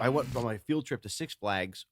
I went on my field trip to Six Flags.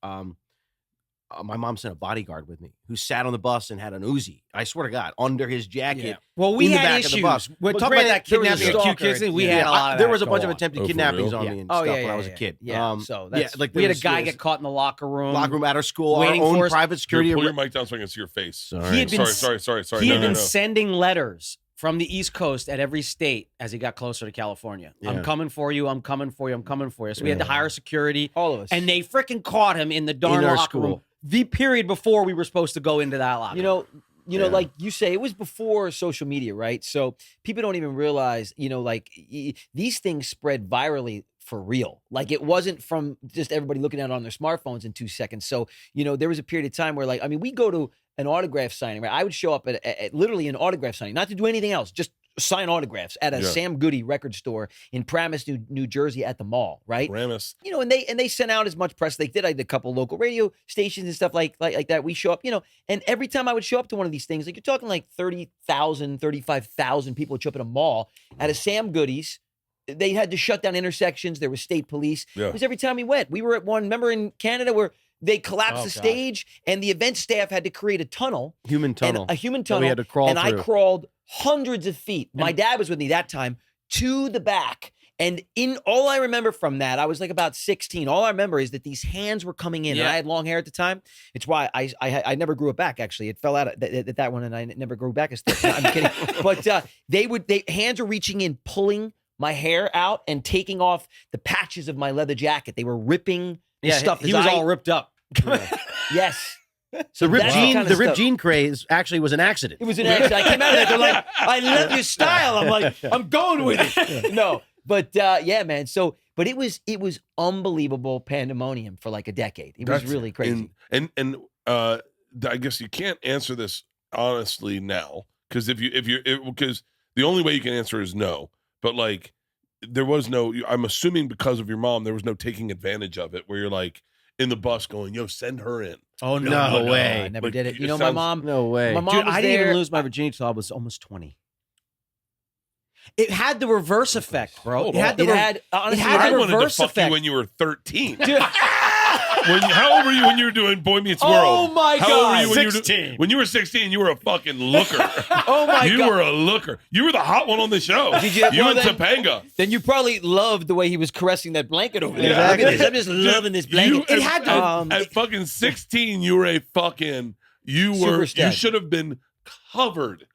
My mom sent a bodyguard with me who sat on the bus and had an Uzi. I swear to God, under his jacket. Yeah. Well, we in the had back issues. Of the bus. We're But talking about that there was a kidnapping of cute kids. We had a lot of there that was a bunch of go attempted on. kidnappings Oh, on for me and Oh, stuff yeah, when I was yeah, a kid. Yeah. So that's, like we had a there guy was get caught in the locker room. locker room out of school, waiting our own for us. private security. Here, pull your mic down so I can see your face. Sorry. He had been Sorry. He had No. been sending letters from the East Coast at every state as he got closer to California. Yeah. I'm coming for you. I'm coming for you. I'm coming for you. So we had to hire security. All of us. And they freaking caught him in the darn In our locker room. school. The period before we were supposed to go into that locker room. You know, like you say, it was before social media, right? So people don't even realize, these things spread virally for real. Like it wasn't from just everybody looking at it on their smartphones in 2 seconds. So, there was a period of time where we go to an autograph signing, right? I would show up at literally an autograph signing, not to do anything else, just sign autographs at a Sam Goody record store in Paramus, New Jersey at the mall, right? Paramus. And they sent out as much press. They did. I did a couple local radio stations and stuff like that. We show up, and every time I would show up to one of these things, like you're talking like 30,000, 35,000 people would show up at a mall at a Sam Goody's. They had to shut down intersections. There was state police. Yeah. It was every time we went. We were at one, remember in Canada where they collapsed the God. stage and the event staff had to create a tunnel. Human tunnel. A human that tunnel. we had to crawl and through. I crawled hundreds of feet. My dad was with me that time to the back. And in all I remember from that, I was like about 16. All I remember is that these hands were coming in. Yeah. And I had long hair at the time. It's why I never grew it back, actually. It fell out at that one, and I never grew back as thick. No, I'm kidding. But hands were reaching in, pulling my hair out and taking off the patches of my leather jacket. They were ripping the stuff. He was all ripped up. Yes. The ripped that's jean, kind of the ripped stuff. jean craze actually was an accident. It was an accident. I came out of that. They're like, I love your style. I'm like, I'm going with it. No, but yeah, man. So, but it was unbelievable pandemonium for like a decade. It was really crazy. And I guess you can't answer this honestly now because because the only way you can answer is no. But like, there was no. I'm assuming because of your mom, there was no taking advantage of it. Where you're like in the bus going, "Yo, send her in." Oh, No way. I never Like, did it. it My sounds- mom. No way. My mom Dude, was I didn't there. even lose my virginity until I was almost 20. It had the reverse effect, bro. Hold It had on. the Honestly, had I the wanted to reverse fuck effect. you when you were 13. How old were you when you were doing Boy Meets World? Oh, my How old were God. you when you were 16. when you were 16? You were a fucking looker. Oh my You God. were a looker. You were the hot one on the show. Did you- well, and then- Topanga. Then you probably loved the way he was caressing that blanket over there. Yeah. Look at this. I'm just loving this blanket. You, It had to. at fucking 16, you were a fucking. You Superstar. should have been covered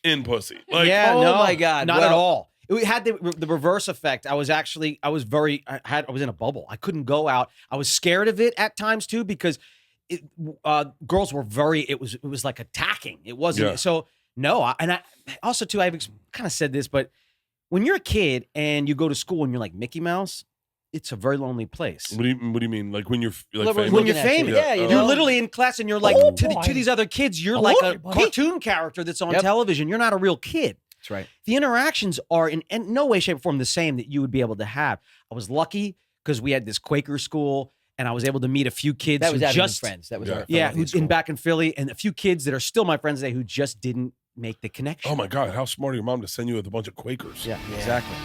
in pussy. Like, Yeah, Oh no, my God. not Well- at all. It had the reverse effect. I was in a bubble. I couldn't go out. I was scared of it at times too because girls were it was like attacking. It wasn't Yeah. so. No, I also too. I've kind of said this, but when you're a kid and you go to school and you're like Mickey Mouse, it's a very lonely place. What do you mean? Like when you're like Well, famous? When you're looking at you. famous, Yeah, you you're know. literally in class and you're like Oh, to these other kids, you're Hello, like a everybody. cartoon character that's on Yep. television. You're not a real kid. That's right. The interactions are in no way, shape, or form the same that you would be able to have. I was lucky because we had this Quaker school, and I was able to meet a few kids That was who Abington's just friends. That was Yeah. our yeah, Philadelphia who's school. in back in Philly, and a few kids that are still my friends today who just didn't make the connection. Oh my God! How smart of your mom to send you with a bunch of Quakers. Yeah, exactly.